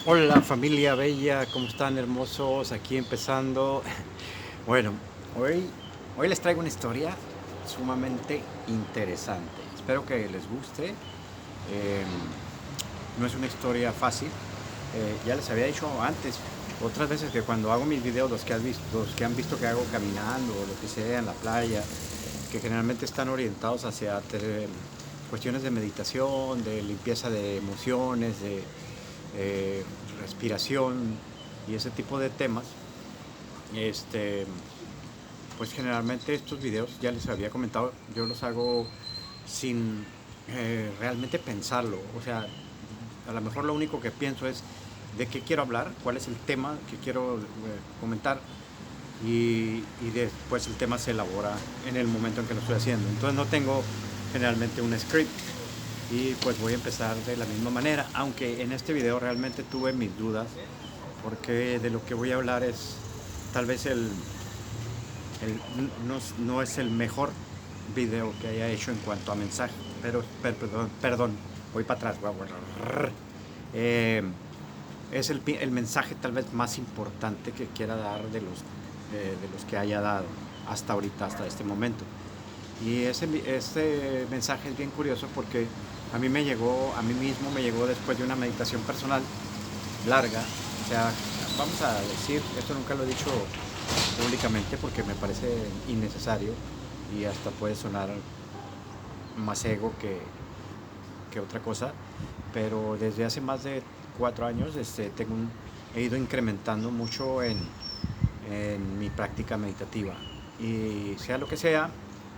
Hola familia bella, ¿cómo están hermosos? Aquí empezando. Bueno, hoy, hoy les traigo una historia sumamente interesante. Espero que les guste. Eh, no es una historia fácil. Ya les había dicho antes, otras veces que cuando hago mis videos, los que han visto que hago caminando o lo que sea en la playa, que generalmente están orientados hacia cuestiones de meditación, de limpieza de emociones, de eh, respiración y ese tipo de temas, este, pues generalmente estos videos, ya les había comentado, yo los hago sin realmente pensarlo. O sea, a lo mejor lo único que pienso es de qué quiero hablar, cuál es el tema que quiero comentar y después el tema se elabora en el momento en que lo estoy haciendo. Entonces no tengo generalmente un script y pues voy a empezar de la misma manera, aunque en este video realmente tuve mis dudas porque de lo que voy a hablar es tal vez no es el mejor video que haya hecho en cuanto a mensaje, perdón, voy para atrás. Eh, es el mensaje tal vez más importante que quiera dar de los que haya dado hasta ahorita, hasta este momento. Y ese mensaje es bien curioso porque a mí mismo me llegó después de una meditación personal larga. O sea, vamos a decir, esto nunca lo he dicho públicamente porque me parece innecesario y hasta puede sonar más ego que otra cosa, pero desde hace más de 4 años he ido incrementando mucho en mi práctica meditativa. Y sea lo que sea,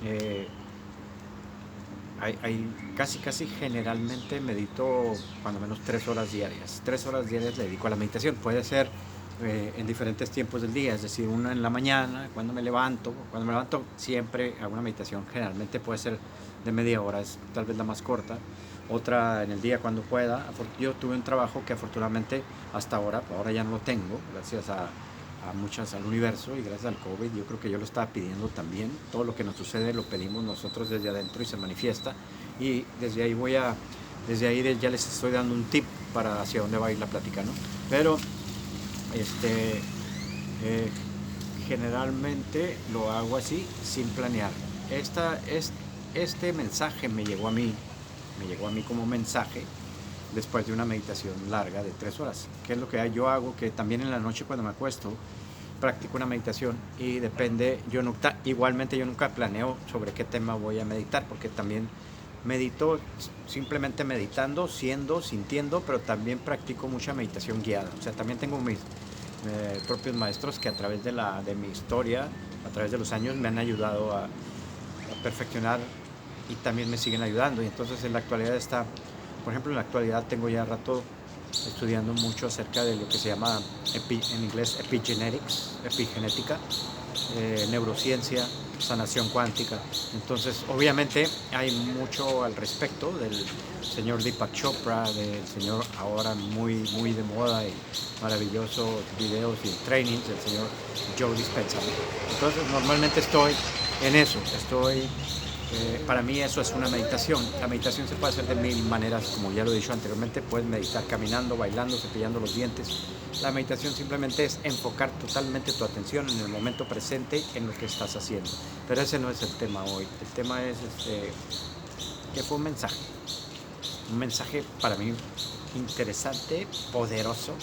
eh, casi generalmente medito cuando menos 3 horas diarias. 3 horas diarias le dedico a la meditación. Puede ser en diferentes tiempos del día, es decir, una en la mañana, cuando me levanto. Cuando me levanto siempre hago una meditación, generalmente puede ser de media hora, es tal vez la más corta. Otra en el día cuando pueda. Yo tuve un trabajo que afortunadamente hasta ahora ya no lo tengo, gracias al universo y gracias al COVID. Yo creo que yo lo estaba pidiendo también. Todo lo que nos sucede lo pedimos nosotros desde adentro y se manifiesta. Y desde ahí ya les estoy dando un tip para hacia dónde va a ir la plática, ¿no? Pero este, eh, generalmente lo hago así, sin planear. Este mensaje me llegó a mí como mensaje después de una meditación larga de 3 horas. ¿Qué es lo que yo hago? Que también en la noche cuando me acuesto practico una meditación y depende, igualmente yo nunca planeo sobre qué tema voy a meditar, porque también medito simplemente meditando, sintiendo, pero también practico mucha meditación guiada. O sea, también tengo mis propios maestros que a través de mi historia, a través de los años, me han ayudado a perfeccionar y también me siguen ayudando. Y entonces en la actualidad por ejemplo, en la actualidad tengo ya rato estudiando mucho acerca de lo que se llama en inglés epigenética, neurociencia, sanación cuántica. Entonces, obviamente hay mucho al respecto del señor Deepak Chopra, del señor ahora muy de moda y maravillosos videos y trainings del señor Joe Dispenza. Entonces, normalmente estoy en eso, para mí eso es una meditación. La meditación se puede hacer de mil maneras, como ya lo he dicho anteriormente. Puedes meditar caminando, bailando, cepillando los dientes. La meditación simplemente es enfocar totalmente tu atención en el momento presente en lo que estás haciendo. Pero ese no es el tema hoy. El tema es que fue un mensaje para mí interesante, poderoso,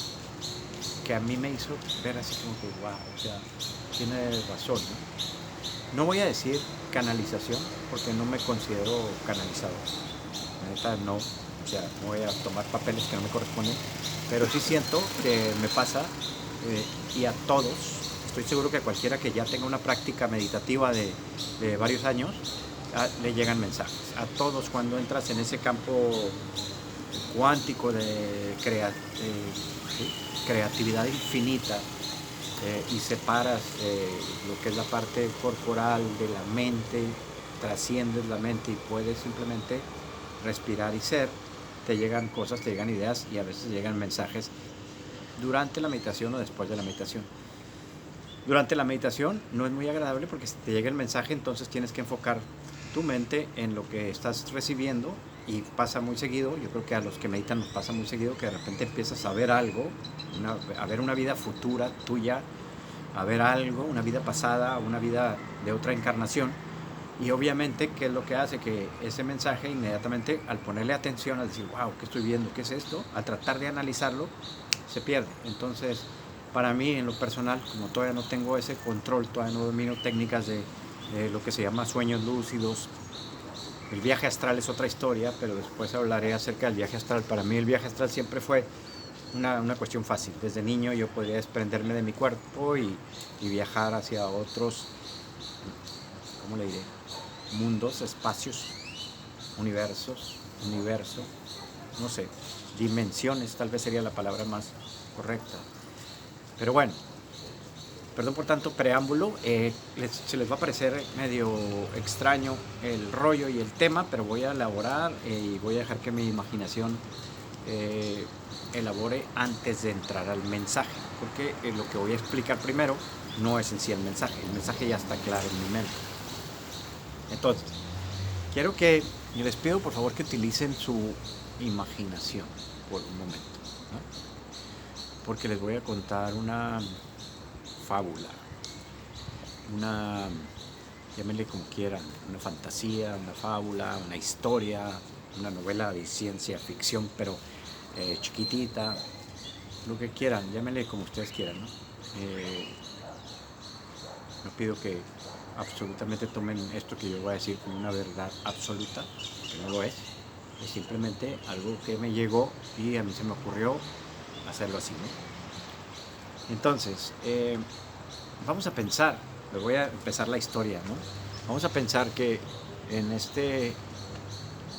que a mí me hizo ver así como que, wow, o sea, tiene razón, ¿no? No voy a decir canalización porque no me considero canalizador. La neta no, o sea, no voy a tomar papeles que no me corresponden, pero sí siento que me pasa y a todos, estoy seguro que a cualquiera que ya tenga una práctica meditativa de varios años, le llegan mensajes. A todos cuando entras en ese campo cuántico de ¿sí? creatividad infinita, y separas lo que es la parte corporal de la mente, trasciendes la mente y puedes simplemente respirar y ser, te llegan cosas, te llegan ideas y a veces llegan mensajes durante la meditación o después de la meditación. Durante la meditación no es muy agradable porque si te llega el mensaje entonces tienes que enfocar tu mente en lo que estás recibiendo y pasa muy seguido, yo creo que a los que meditan nos pasa muy seguido, que de repente empiezas a ver algo, a ver una vida futura tuya, a ver algo, una vida pasada, una vida de otra encarnación. Y obviamente, ¿qué es lo que hace? Que ese mensaje inmediatamente, al ponerle atención, al decir, wow, ¿qué estoy viendo? ¿Qué es esto? Al tratar de analizarlo, se pierde. Entonces, para mí, en lo personal, como todavía no tengo ese control, todavía no domino técnicas de lo que se llama sueños lúcidos, el viaje astral es otra historia, pero después hablaré acerca del viaje astral. Para mí el viaje astral siempre fue una cuestión fácil. Desde niño yo podía desprenderme de mi cuerpo y viajar hacia otros, ¿cómo le diré? Mundos, espacios, universo, no sé, dimensiones tal vez sería la palabra más correcta. Pero bueno, perdón por tanto preámbulo, se les va a parecer medio extraño el rollo y el tema, pero voy a elaborar y voy a dejar que mi imaginación elabore antes de entrar al mensaje, porque lo que voy a explicar primero no es en sí el mensaje ya está claro en mi mente. Entonces, quiero que, y les pido por favor que utilicen su imaginación por un momento, ¿no? Porque les voy a contar una fábula, llámenle como quieran, una fantasía, una fábula, una historia, una novela de ciencia ficción, pero chiquitita, lo que quieran, llámenle como ustedes quieran, ¿no? No pido que absolutamente tomen esto que yo voy a decir como una verdad absoluta, que no lo es simplemente algo que me llegó y a mí se me ocurrió hacerlo así, ¿no? Entonces, vamos a pensar, les voy a empezar la historia, ¿no? Vamos a pensar que en este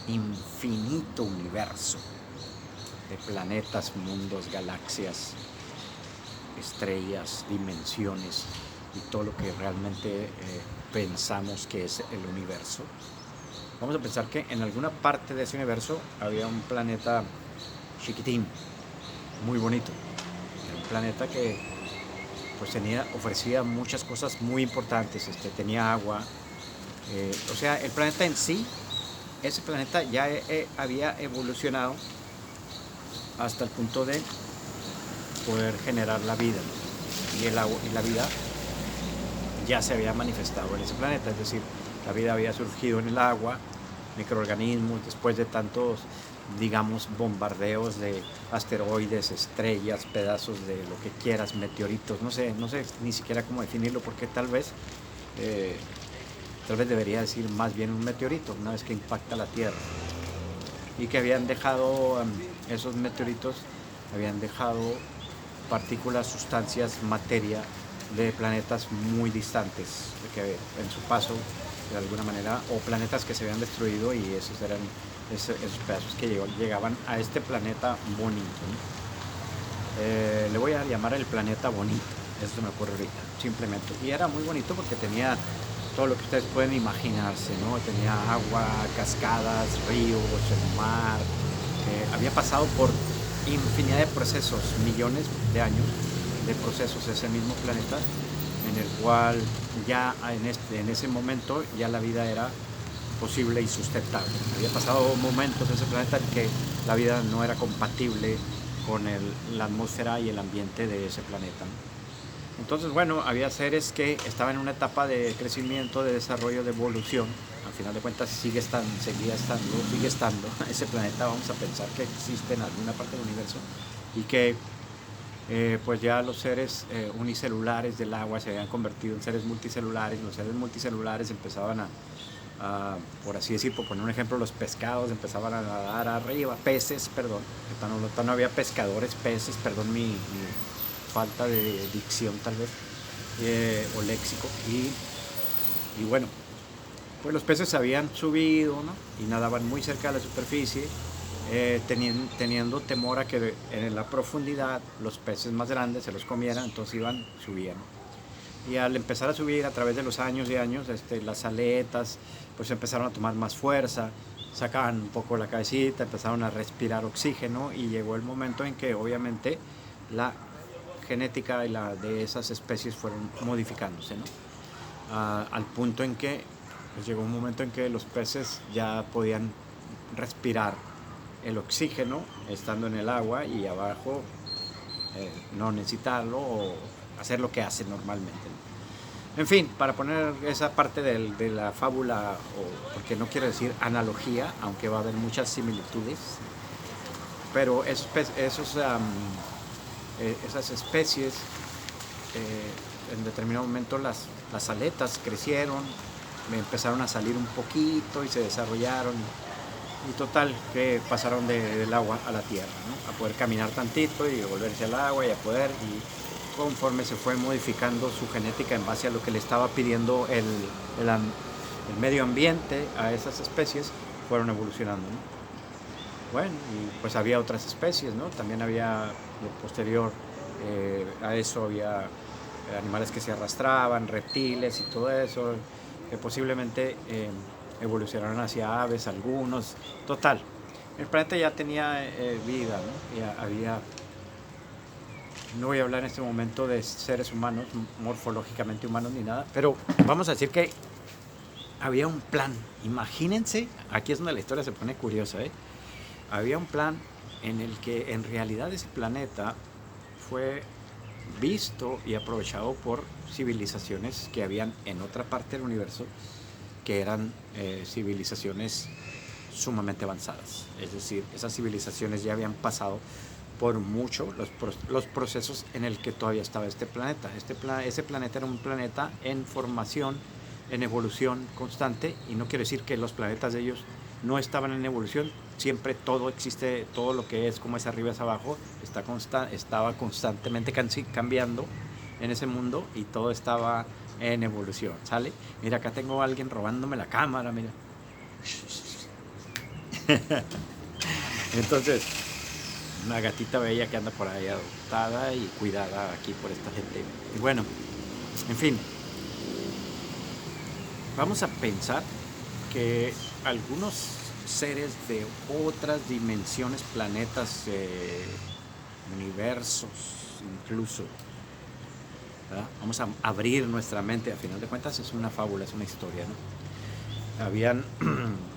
infinito universo de planetas, mundos, galaxias, estrellas, dimensiones y todo lo que realmente pensamos que es el universo, vamos a pensar que en alguna parte de ese universo había un planeta chiquitín, muy bonito, un planeta que pues ofrecía muchas cosas muy importantes, tenía agua, o sea, el planeta en sí, ese planeta ya había evolucionado hasta el punto de poder generar la vida, y la vida ya se había manifestado en ese planeta, es decir, la vida había surgido en el agua, microorganismos, después de tantos, digamos, bombardeos de asteroides, estrellas, pedazos de lo que quieras, meteoritos, no sé ni siquiera cómo definirlo, porque tal vez debería decir más bien un meteorito, una vez que impacta la Tierra, y que habían dejado, esos meteoritos habían dejado partículas, sustancias, materia de planetas muy distantes, que en su paso, de alguna manera, o planetas que se habían destruido, y esos eran esos pedazos que llegaban a este planeta bonito, ¿no? Le voy a llamar el planeta bonito, eso me ocurre ahorita, simplemente. Y era muy bonito porque tenía todo lo que ustedes pueden imaginarse, ¿no? Tenía agua, cascadas, ríos, el mar, había pasado por infinidad de procesos, millones de años de procesos ese mismo planeta, en el cual ya en ese momento ya la vida era posible y sustentable. Había pasado momentos en ese planeta en que la vida no era compatible con la atmósfera y el ambiente de ese planeta, ¿no? Entonces, bueno, había seres que estaban en una etapa de crecimiento, de desarrollo, de evolución. Al final de cuentas sigue estando ese planeta. Vamos a pensar que existe en alguna parte del universo, y que pues ya los seres unicelulares del agua se habían convertido en seres multicelulares. Los seres multicelulares empezaban por así decir, por poner un ejemplo, los pescados empezaban a nadar arriba, peces, perdón, no había pescadores, peces, perdón mi falta de dicción tal vez, o léxico, y bueno, pues los peces habían subido, ¿no? Y nadaban muy cerca de la superficie, teniendo temor a que en la profundidad los peces más grandes se los comieran, entonces iban subiendo. Y al empezar a subir a través de los años y años, las aletas pues empezaron a tomar más fuerza, sacaban un poco la cabecita, empezaron a respirar oxígeno, y llegó el momento en que obviamente la genética de esas especies fueron modificándose, ¿no? Al punto en que pues llegó un momento en que los peces ya podían respirar el oxígeno estando en el agua y abajo no necesitarlo o hacer lo que hace normalmente. En fin, para poner esa parte de la fábula, porque no quiero decir analogía, aunque va a haber muchas similitudes, pero esas especies, en determinado momento las aletas crecieron, me empezaron a salir un poquito y se desarrollaron, y total que pasaron del agua a la tierra, ¿no? A poder caminar tantito y volverse al agua y a poder, y conforme se fue modificando su genética en base a lo que le estaba pidiendo el medio ambiente a esas especies, fueron evolucionando, ¿no? Bueno, y pues había otras especies, ¿no? También había, posterior a eso, había animales que se arrastraban, reptiles y todo eso, que posiblemente evolucionaron hacia aves algunos. Total, el planeta ya tenía vida, ¿no? Ya había, no voy a hablar en este momento de seres humanos, morfológicamente humanos ni nada, pero vamos a decir que había un plan. Imagínense, aquí es donde la historia se pone curiosa, ¿eh? Había un plan en el que en realidad ese planeta fue visto y aprovechado por civilizaciones que habían en otra parte del universo, que eran civilizaciones sumamente avanzadas. Es decir, esas civilizaciones ya habían pasado por mucho los procesos en el que todavía estaba este planeta. Ese planeta era un planeta en formación, en evolución constante, y no quiero decir que los planetas de ellos no estaban en evolución. Siempre todo existe, todo lo que es como es arriba es abajo, estaba constantemente cambiando en ese mundo, y todo estaba en evolución, ¿sale? Mira, acá tengo a alguien robándome la cámara, mira. Entonces, una gatita bella que anda por ahí adoptada y cuidada aquí por esta gente. Y bueno, en fin, vamos a pensar que algunos seres de otras dimensiones, planetas, universos, incluso, ¿verdad? Vamos a abrir nuestra mente. A final de cuentas es una fábula, es una historia, ¿no? Habían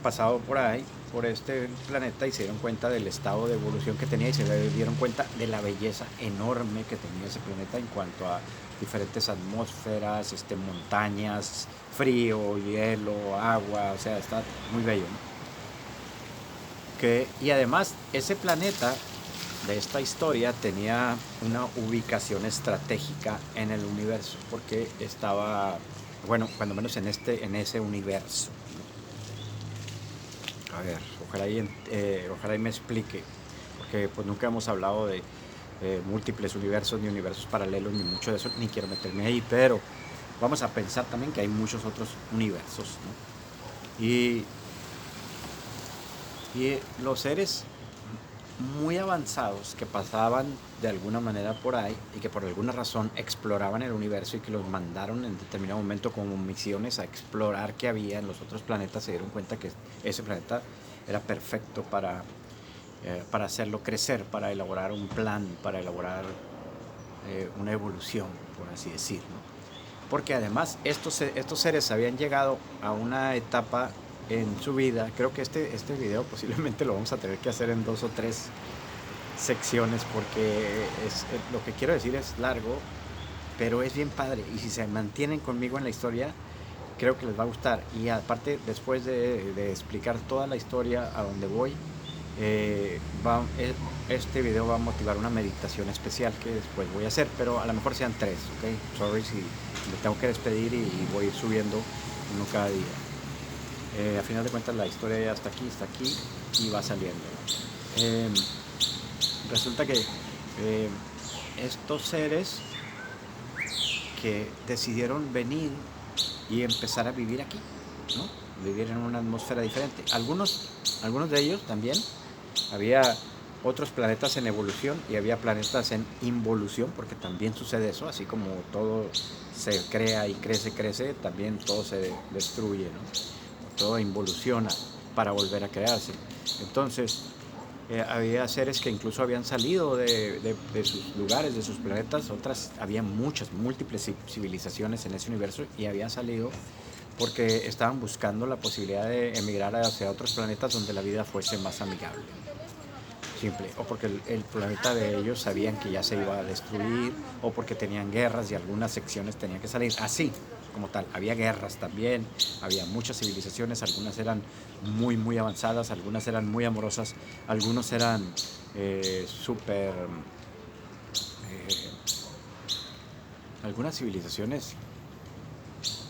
pasado por ahí, por este planeta, y se dieron cuenta del estado de evolución que tenía, y se dieron cuenta de la belleza enorme que tenía ese planeta en cuanto a diferentes atmósferas, montañas, frío, hielo, agua, o sea, está muy bello, ¿no? Y además ese planeta de esta historia tenía una ubicación estratégica en el universo, porque estaba, bueno, cuando menos en ese universo, ¿no? A ver, ojalá y me explique, porque pues nunca hemos hablado de múltiples universos, ni universos paralelos, ni mucho de eso, ni quiero meterme ahí, pero vamos a pensar también que hay muchos otros universos, ¿no? Y los seres muy avanzados que pasaban de alguna manera por ahí, y que por alguna razón exploraban el universo, y que los mandaron en determinado momento como misiones a explorar qué había en los otros planetas, se dieron cuenta que ese planeta era perfecto para hacerlo crecer, para elaborar un plan, para elaborar una evolución, por así decir, ¿no? Porque además estos seres habían llegado a una etapa en su vida. Creo que este video posiblemente lo vamos a tener que hacer en 2 o 3 secciones, porque lo que quiero decir es largo, pero es bien padre, y si se mantienen conmigo en la historia, creo que les va a gustar. Y aparte, después de explicar toda la historia a donde voy, este video va a motivar una meditación especial que después voy a hacer, pero a lo mejor sean 3, ¿ok? Sorry si me tengo que despedir, y voy a ir subiendo uno cada día. A final de cuentas la historia ya está aquí y va saliendo. Resulta que estos seres que decidieron venir y empezar a vivir aquí, ¿no? Vivir en una atmósfera diferente. Algunos de ellos también, había otros planetas en evolución y había planetas en involución, porque también sucede eso, así como todo se crea y crece, también todo se destruye, ¿no? Todo involuciona para volver a crearse. Entonces, había seres que incluso habían salido de sus lugares, de sus planetas. Había múltiples civilizaciones en ese universo, y habían salido porque estaban buscando la posibilidad de emigrar hacia otros planetas donde la vida fuese más amigable. Simple, o porque el planeta de ellos sabían que ya se iba a destruir, o porque tenían guerras y algunas secciones tenían que salir. Así, como tal, había guerras también, había muchas civilizaciones, algunas eran muy, muy avanzadas, algunas eran muy amorosas, algunos eran súper... algunas civilizaciones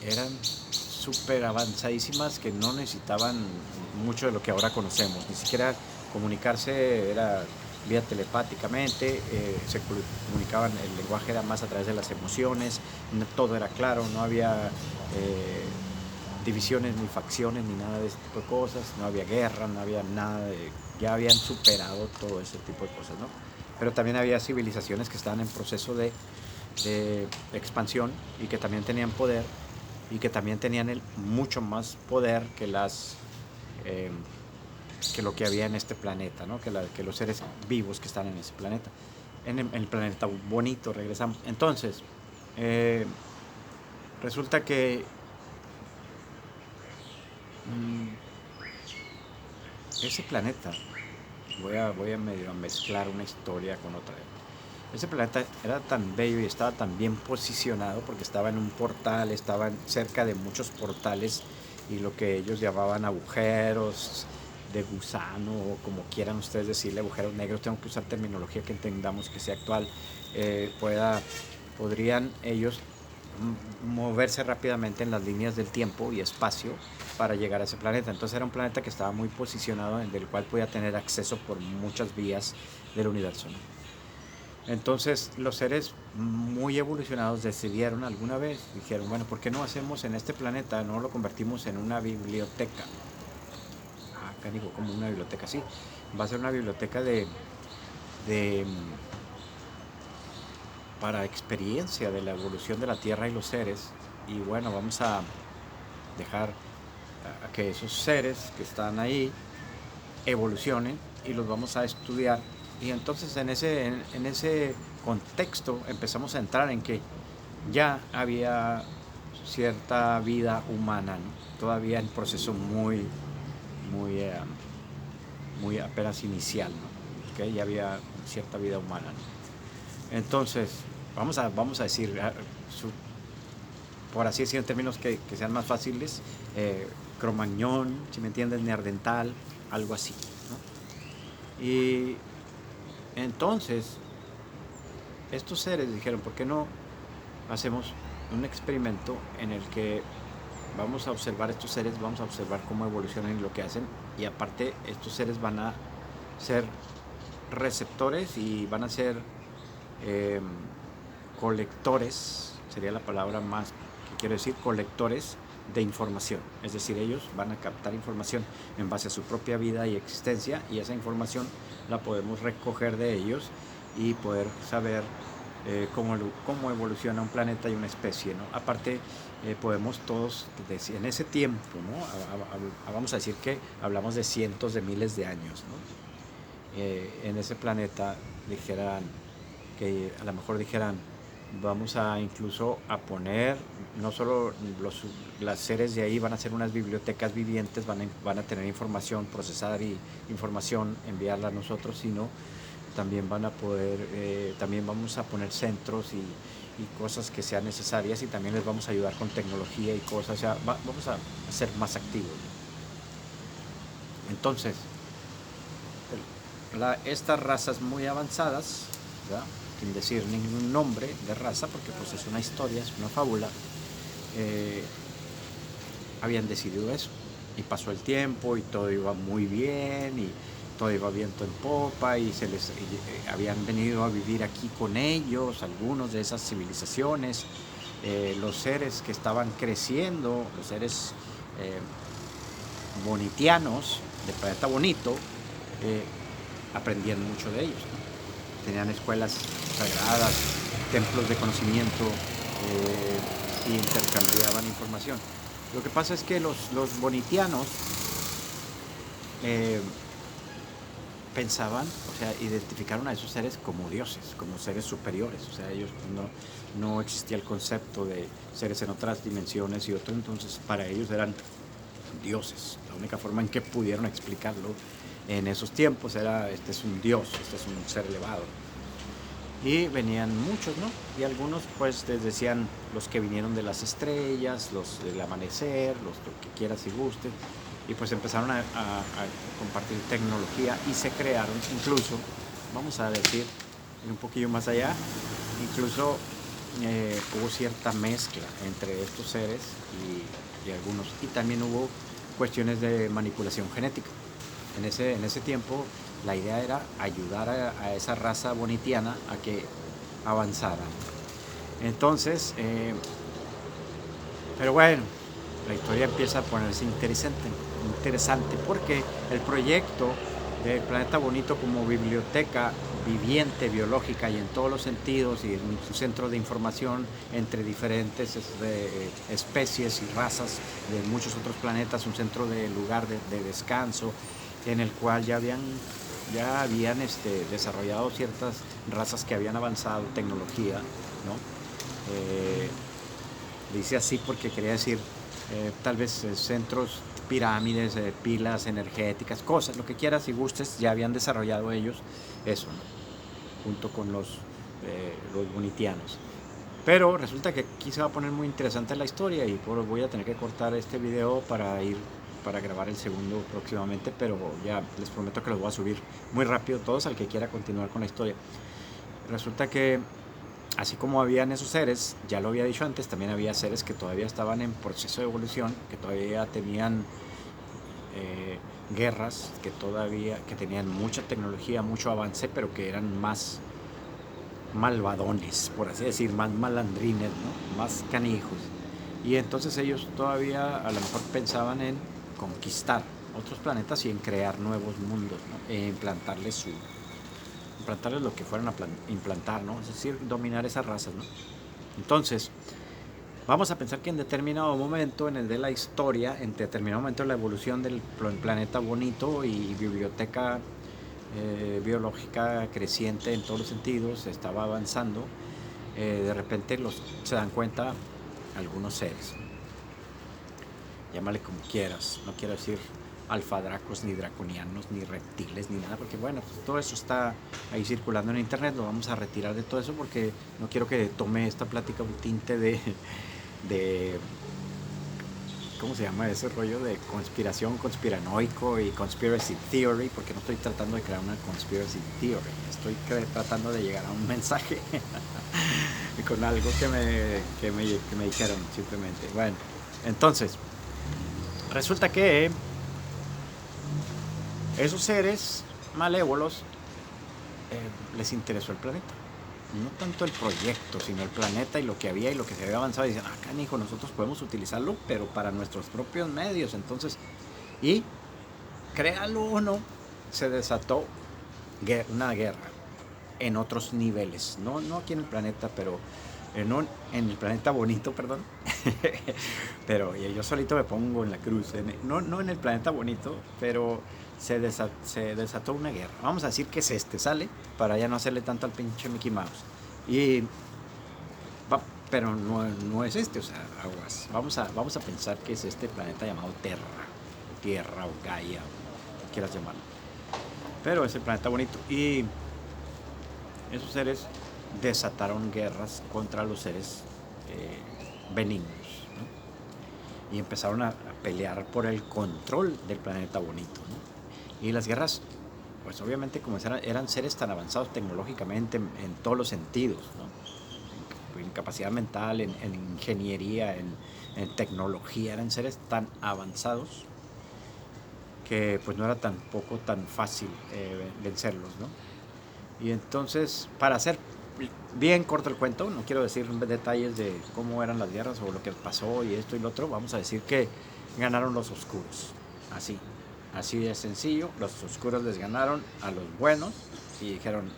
eran súper avanzadísimas que no necesitaban mucho de lo que ahora conocemos, ni siquiera comunicarse era vía telepáticamente, se comunicaban, el lenguaje era más a través de las emociones, no, todo era claro, no había divisiones ni facciones ni nada de ese tipo de cosas, no había guerra, no había nada ya habían superado todo ese tipo de cosas, ¿no? Pero también había civilizaciones que estaban en proceso de expansión y que también tenían poder y que también tenían mucho más poder que eh, que lo que había en este planeta, ¿no? que los seres vivos que están en ese planeta, en el planeta bonito. Regresamos. Entonces, eh, resulta que ese planeta, voy a medio a mezclar una historia con otra. Ese planeta era tan bello y estaba tan bien posicionado porque estaba en un portal, estaba cerca de muchos portales y lo que ellos llamaban agujeros de gusano, o como quieran ustedes decirle, agujeros negros. Tengo que usar terminología que entendamos que sea actual. Podrían ellos moverse rápidamente en las líneas del tiempo y espacio para llegar a ese planeta. Entonces era un planeta que estaba muy posicionado, en el cual podía tener acceso por muchas vías del universo, ¿no? Entonces los seres muy evolucionados decidieron alguna vez, dijeron, bueno, ¿por qué no hacemos en este planeta, no lo convertimos en una biblioteca? Acá digo, como una biblioteca, sí. Va a ser una biblioteca de para experiencia de la evolución de la Tierra y los seres. Y bueno, vamos a dejar a que esos seres que están ahí evolucionen y los vamos a estudiar. Y entonces en ese contexto empezamos a entrar en que ya había cierta vida humana, ¿no? Todavía en proceso muy, muy, muy apenas inicial, ¿no? ¿Okay? Ya había cierta vida humana, ¿no? Entonces, vamos a decir, por así decir, en términos que sean más fáciles, Cromañón, si me entiendes, Neandertal, algo así, ¿no? Y entonces, estos seres dijeron, ¿por qué no hacemos un experimento en el que vamos a observar a estos seres, vamos a observar cómo evolucionan y lo que hacen, y aparte estos seres van a ser receptores y van a ser eh, colectores, sería la palabra más que quiero decir, colectores de información. Es decir, ellos van a captar información en base a su propia vida y existencia, y esa información la podemos recoger de ellos y poder saber cómo evoluciona un planeta y una especie, ¿no? Aparte, podemos todos, en ese tiempo, ¿no? Vamos a decir que hablamos de cientos de miles de años, ¿no? En ese planeta dijeran, que a lo mejor dijeran, vamos a incluso a poner, no solo las seres de ahí van a ser unas bibliotecas vivientes, van a tener información, procesar y información, enviarla a nosotros, sino también van a poder, también vamos a poner centros y cosas que sean necesarias, y también les vamos a ayudar con tecnología y cosas, o sea, vamos a ser más activos. Entonces, estas razas muy avanzadas, ¿verdad?, sin decir ningún nombre de raza, porque pues es una historia, es una fábula, habían decidido eso, y pasó el tiempo y todo iba muy bien y todo iba viento en popa, y habían venido a vivir aquí con ellos algunos de esas civilizaciones, los seres que estaban creciendo, los seres bonitianos del planeta bonito, aprendían mucho de ellos, ¿no? Tenían escuelas sagradas, templos de conocimiento, y intercambiaban información. Lo que pasa es que los bonitianos pensaban, o sea, identificaron a esos seres como dioses, como seres superiores. O sea, ellos no existía el concepto de seres en otras dimensiones y otro, entonces para ellos eran dioses. La única forma en que pudieron explicarlo en esos tiempos era: este es un dios, este es un ser elevado. Y venían muchos, ¿no? Y algunos pues les decían los que vinieron de las estrellas, los del amanecer, los que quieras y guste. Y pues empezaron a compartir tecnología y se crearon incluso, vamos a decir, un poquillo más allá, incluso hubo cierta mezcla entre estos seres y algunos. Y también hubo cuestiones de manipulación genética. En ese tiempo la idea era ayudar a esa raza bonitiana a que avanzara. Entonces, pero bueno, la historia empieza a ponerse interesante porque el proyecto del Planeta Bonito como biblioteca viviente, biológica y en todos los sentidos, y un centro de información entre diferentes especies y razas de muchos otros planetas, un centro de lugar de descanso en el cual ya habían desarrollado ciertas razas que habían avanzado tecnología, ¿no? Dice así porque quería decir tal vez centros, pirámides, pilas energéticas, cosas, lo que quieras y gustes, ya habían desarrollado ellos eso, ¿no? Junto con los bonitianos. Pero resulta que aquí se va a poner muy interesante la historia y voy a tener que cortar este video para grabar el segundo próximamente, pero ya les prometo que los voy a subir muy rápido todos al que quiera continuar con la historia. Resulta que así como habían esos seres, ya lo había dicho antes, también había seres que todavía estaban en proceso de evolución, que todavía tenían guerras, que tenían mucha tecnología, mucho avance, pero que eran más malvadones, por así decir, más malandrines, ¿no? Más canijos. Y entonces ellos todavía a lo mejor pensaban en conquistar otros planetas y en crear nuevos mundos, ¿no? Implantarles lo que fueran a implantar, ¿no? Es decir, dominar esas razas, ¿no? Entonces, vamos a pensar que en determinado momento, en el de la historia, en determinado momento de la evolución del planeta bonito y biblioteca biológica creciente en todos los sentidos, estaba avanzando, de repente se dan cuenta algunos seres, llámale como quieras, no quiero decir alfadracos, ni draconianos, ni reptiles, ni nada, porque bueno, todo eso está ahí circulando en internet, lo vamos a retirar de todo eso porque no quiero que tome esta plática un tinte de ¿cómo se llama ese rollo de conspiración, conspiranoico y conspiracy theory? Porque no estoy tratando de crear una conspiracy theory, estoy tratando de llegar a un mensaje con algo que me dijeron simplemente. Bueno, entonces, resulta que esos seres malévolos les interesó el planeta. No tanto el proyecto, sino el planeta y lo que había y lo que se había avanzado. Y dicen, canijo, nosotros podemos utilizarlo, pero para nuestros propios medios. Entonces, y créalo o no, se desató una guerra en otros niveles. No aquí en el planeta, pero en el planeta bonito, perdón. Pero yo solito me pongo en la cruz. No en el planeta bonito, pero se desató una guerra. Vamos a decir que es sale, para ya no hacerle tanto al pinche Mickey Mouse. Pero no es o sea, aguas. Vamos a pensar que es este planeta llamado Tierra o Gaia, o como quieras llamarlo. Pero es el planeta bonito. Y esos seres desataron guerras contra los seres benignos, ¿no? Y empezaron a pelear por el control del planeta bonito, ¿no? Y las guerras, pues obviamente como eran seres tan avanzados tecnológicamente en todos los sentidos, ¿no? En capacidad mental, en ingeniería, en tecnología, eran seres tan avanzados que pues no era tampoco tan fácil vencerlos, ¿no? Y entonces, para hacer bien corto el cuento, no quiero decir detalles de cómo eran las guerras o lo que pasó y esto y lo otro, vamos a decir que ganaron los oscuros, así de sencillo. Los oscuros les ganaron a los buenos y dijeron,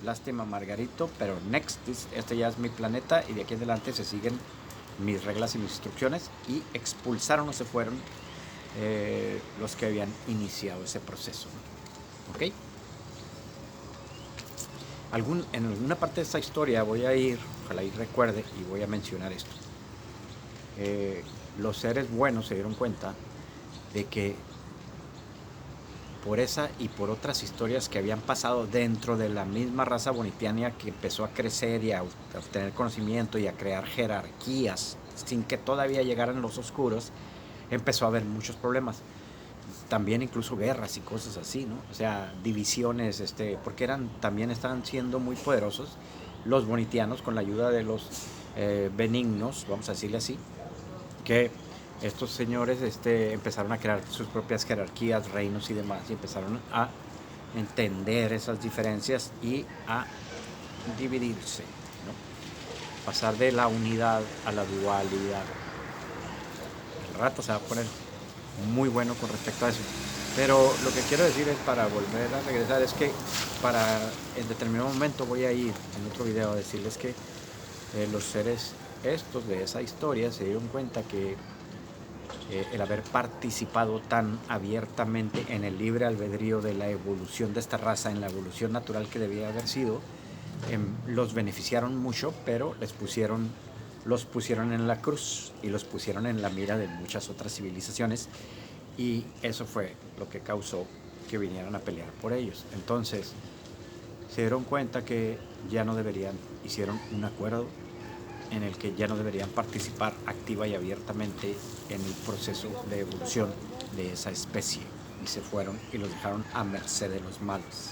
lástima Margarito, pero next, este ya es mi planeta y de aquí en adelante se siguen mis reglas y mis instrucciones, y expulsaron o se fueron los que habían iniciado ese proceso, ¿no? ¿ok? En alguna parte de esta historia voy a ir, ojalá y recuerde, y voy a mencionar esto. Los seres buenos se dieron cuenta de que por esa y por otras historias que habían pasado dentro de la misma raza bonitiana, que empezó a crecer y a obtener conocimiento y a crear jerarquías sin que todavía llegaran los oscuros, empezó a haber muchos problemas. También incluso guerras y cosas así, ¿no? O sea, divisiones, porque también estaban siendo muy poderosos los bonitianos con la ayuda de los benignos, vamos a decirle así, que estos señores empezaron a crear sus propias jerarquías, reinos y demás, y empezaron a entender esas diferencias y a dividirse, ¿no? Pasar de la unidad a la dualidad. El rato se va a poner muy bueno con respecto a eso. Pero lo que quiero decir es, para volver a regresar, es que en determinado momento voy a ir en otro video a decirles que los seres estos de esa historia se dieron cuenta que el haber participado tan abiertamente en el libre albedrío de la evolución de esta raza, en la evolución natural que debía haber sido, los beneficiaron mucho, pero los pusieron en la cruz y los pusieron en la mira de muchas otras civilizaciones, y eso fue lo que causó que vinieran a pelear por ellos. Entonces se dieron cuenta que ya no deberían, hicieron un acuerdo en el que ya no deberían participar activa y abiertamente en el proceso de evolución de esa especie, y se fueron y los dejaron a merced de los malos.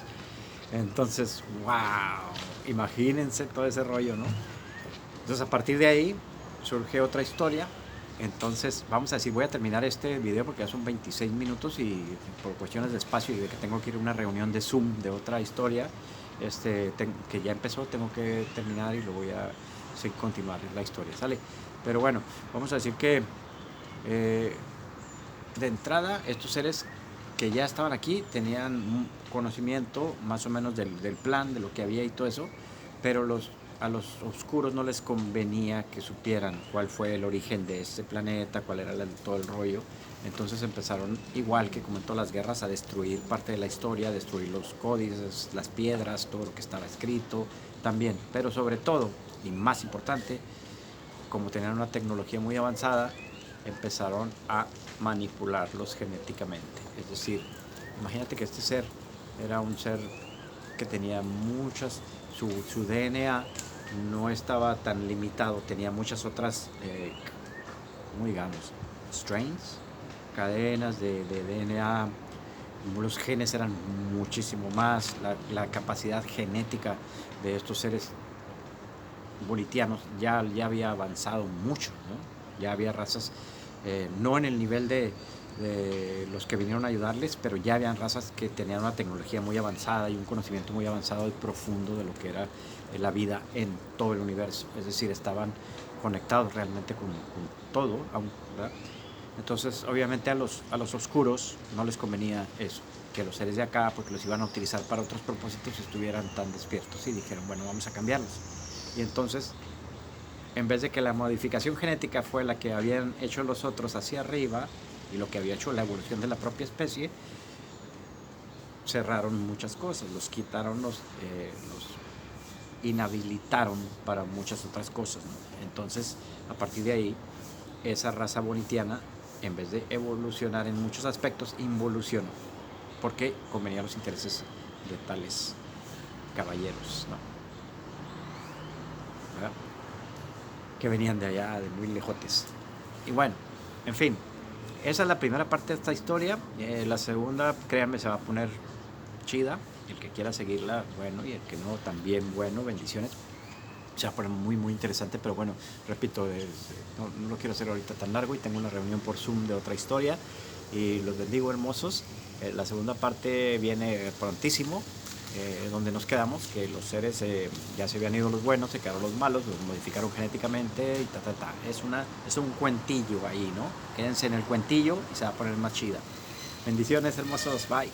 Entonces, wow, imagínense todo ese rollo, ¿no? Entonces, a partir de ahí surge otra historia. Entonces, vamos a decir, voy a terminar este video porque ya son 26 minutos y por cuestiones de espacio y de que tengo que ir a una reunión de Zoom de otra historia que ya empezó, tengo que terminar y lo voy a continuar la historia, ¿sale? Pero bueno, vamos a decir que de entrada estos seres que ya estaban aquí tenían un conocimiento más o menos del plan, de lo que había y todo eso, pero a los oscuros no les convenía que supieran cuál fue el origen de este planeta, cuál era todo el rollo. Entonces empezaron, igual que como en todas las guerras, a destruir parte de la historia, a destruir los códices, las piedras, todo lo que estaba escrito también. Pero sobre todo, y más importante, como tenían una tecnología muy avanzada, empezaron a manipularlos genéticamente. Es decir, imagínate que este ser era un ser que tenía su DNA no estaba tan limitado, tenía muchas otras, ¿cómo digamos? Strains, cadenas de DNA. Los genes eran muchísimo más, la capacidad genética de estos seres bolitianos ya había avanzado mucho, ¿no? Ya había razas, no en el nivel de los que vinieron a ayudarles, pero ya habían razas que tenían una tecnología muy avanzada y un conocimiento muy avanzado y profundo de lo que era la vida en todo el universo. Es decir, estaban conectados realmente con todo, ¿verdad? Entonces, obviamente a los oscuros no les convenía eso, que los seres de acá, porque los iban a utilizar para otros propósitos, estuvieran tan despiertos, y dijeron, bueno, vamos a cambiarlos. Y entonces, en vez de que la modificación genética fue la que habían hecho los otros hacia arriba y lo que había hecho la evolución de la propia especie, cerraron muchas cosas, los quitaron, los inhabilitaron para muchas otras cosas, ¿no? Entonces, a partir de ahí, esa raza bonitiana, en vez de evolucionar en muchos aspectos, involucionó, porque convenía a los intereses de tales caballeros, ¿no? ¿Verdad? Que venían de allá, de muy lejotes. Y bueno, en fin, esa es la primera parte de esta historia. La segunda, créanme, se va a poner chida. El que quiera seguirla, bueno, y el que no, también, bueno, bendiciones. Se va a poner muy, muy interesante, pero bueno, repito, no lo quiero hacer ahorita tan largo, y tengo una reunión por Zoom de otra historia, y los bendigo, hermosos. La segunda parte viene prontísimo, donde nos quedamos, que los seres ya se habían ido los buenos, se quedaron los malos, los modificaron genéticamente y es un cuentillo ahí, ¿no? Quédense en el cuentillo y se va a poner más chida. Bendiciones, hermosos, bye.